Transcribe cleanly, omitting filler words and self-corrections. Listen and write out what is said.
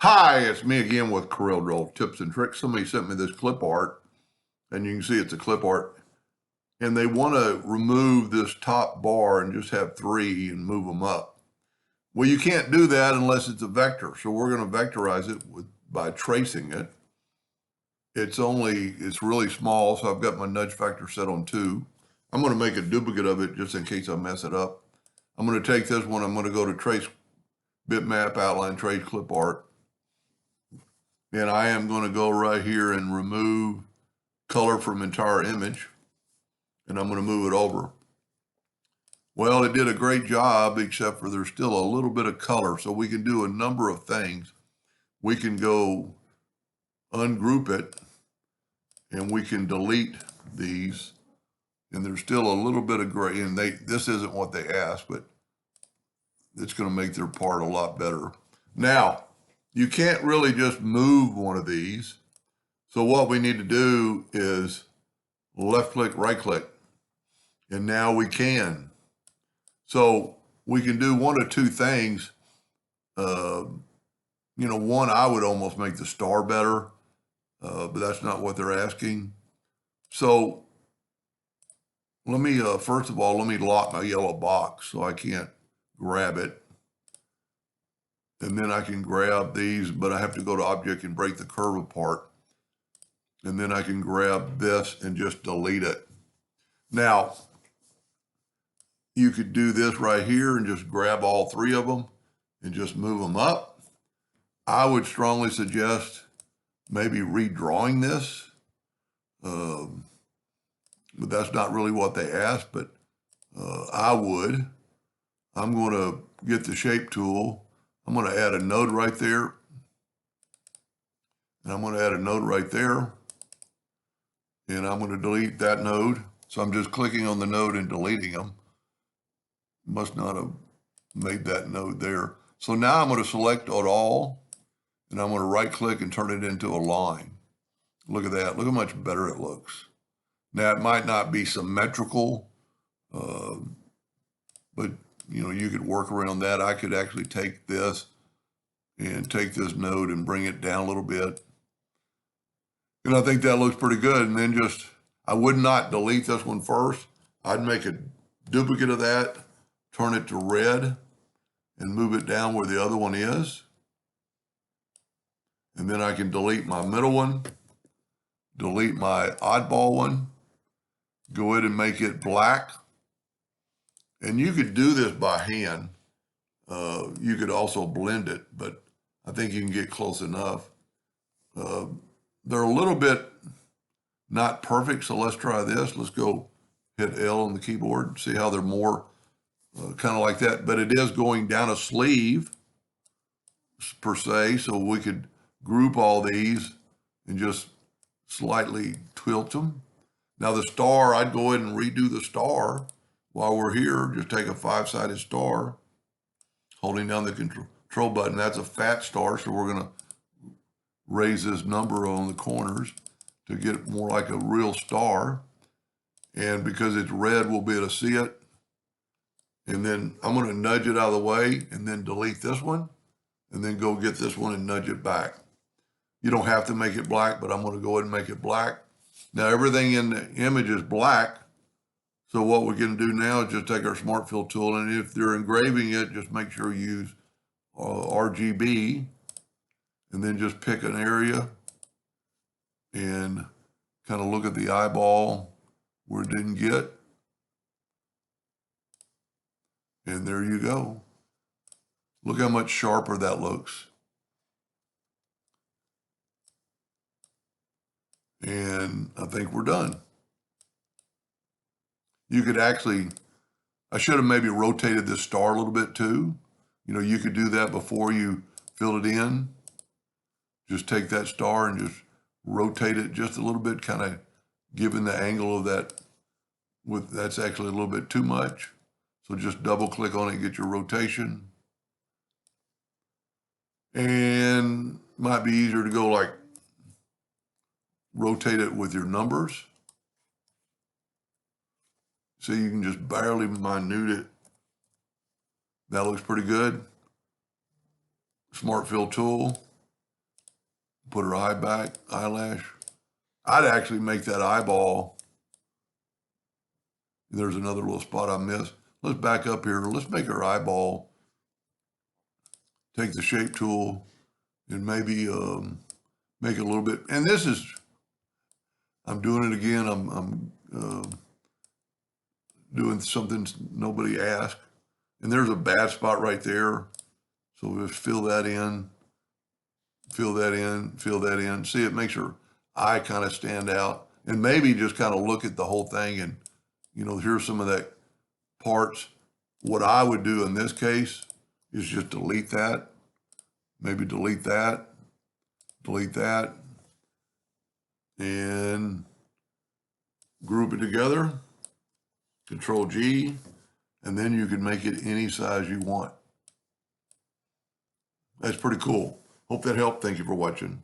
Hi, it's me again with Corel Draw Tips and Tricks. Somebody sent me this clip art, and you can see it's a clip art, and they want to remove this top bar and just have three and move them up. Well, you can't do that unless it's a vector, so we're going to vectorize it by tracing it. It's really small, so I've got my nudge factor set on 2. I'm going to make a duplicate of it just in case I mess it up. I'm going to take this one, I'm going to go to Trace Bitmap, Outline, Trace, Clip Art. And I am going to go right here and remove color from entire image. And I'm going to move it over. Well, it did a great job, except for there's still a little bit of color. So we can do a number of things. We can go ungroup it, and we can delete these. And there's still a little bit of gray. And this isn't what they asked, but it's going to make their part a lot better. Now, you can't really just move one of these. So what we need to do is left click, right click, and now we can. So we can do one of two things. One, I would almost make the star better, but that's not what they're asking. So let me, first of all, let me lock my yellow box so I can't grab it. And then I can grab these, but I have to go to Object and break the curve apart. And then I can grab this and just delete it. Now, you could do this right here and just grab all three of them and just move them up. I would strongly suggest maybe redrawing this. But that's not really what they asked, but I would. I'm going to get the shape tool. I'm going to add a node right there. And I'm going to add a node right there. And I'm going to delete that node. So I'm just clicking on the node and deleting them. Must not have made that node there. So now I'm going to select it all, and I'm going to right click and turn it into a line. Look at that. Look how much better it looks. Now it might not be symmetrical, but you could work around that. I could actually take this and take this node and bring it down a little bit. And I think that looks pretty good. And then I would not delete this one first. I'd make a duplicate of that, turn it to red, and move it down where the other one is. And then I can delete my middle one, delete my oddball one, go ahead and make it black. And you could do this by hand. You could also blend it, but I think you can get close enough. They're a little bit not perfect, so let's try this. Let's go hit L on the keyboard, see how they're more kind of like that. But it is going down a sleeve per se, so we could group all these and just slightly tilt them. Now the star, I'd go ahead and redo the star while we're here. Just take a 5-sided star, holding down the control button. That's a fat star, so we're going to raise this number on the corners to get more like a real star. And because it's red, we'll be able to see it. And then I'm going to nudge it out of the way and then delete this one and then go get this one and nudge it back. You don't have to make it black, but I'm going to go ahead and make it black. Now everything in the image is black. So what we're going to do now is just take our Smart Fill tool, and if they're engraving it, just make sure you use RGB, and then just pick an area and kind of look at the eyeball where it didn't get. And there you go. Look how much sharper that looks. And I think we're done. You could actually, I should have maybe rotated this star a little bit too. You could do that before you fill it in. Just take that star and just rotate it just a little bit, kind of giving the angle of that. That's actually a little bit too much. So just double click on it and get your rotation. And might be easier to go like rotate it with your numbers. So you can just barely minute it. That looks pretty good. Smart Fill tool. put her eye back, eyelash. I'd actually make that eyeball. There's another little spot I missed. Let's back up here. Let's make her eyeball. Take the shape tool and maybe make it a little bit. And this is, I'm doing it again. I'm doing something nobody asked. And there's a bad spot right there. So we'll just fill that in, fill that in, fill that in. See, it makes her eye kind of stand out. And maybe just kind of look at the whole thing and, you know, here's some of that parts. What I would do in this case is just delete that. Maybe delete that, and group it together, Control G, and then you can make it any size you want. That's pretty cool. Hope that helped. Thank you for watching.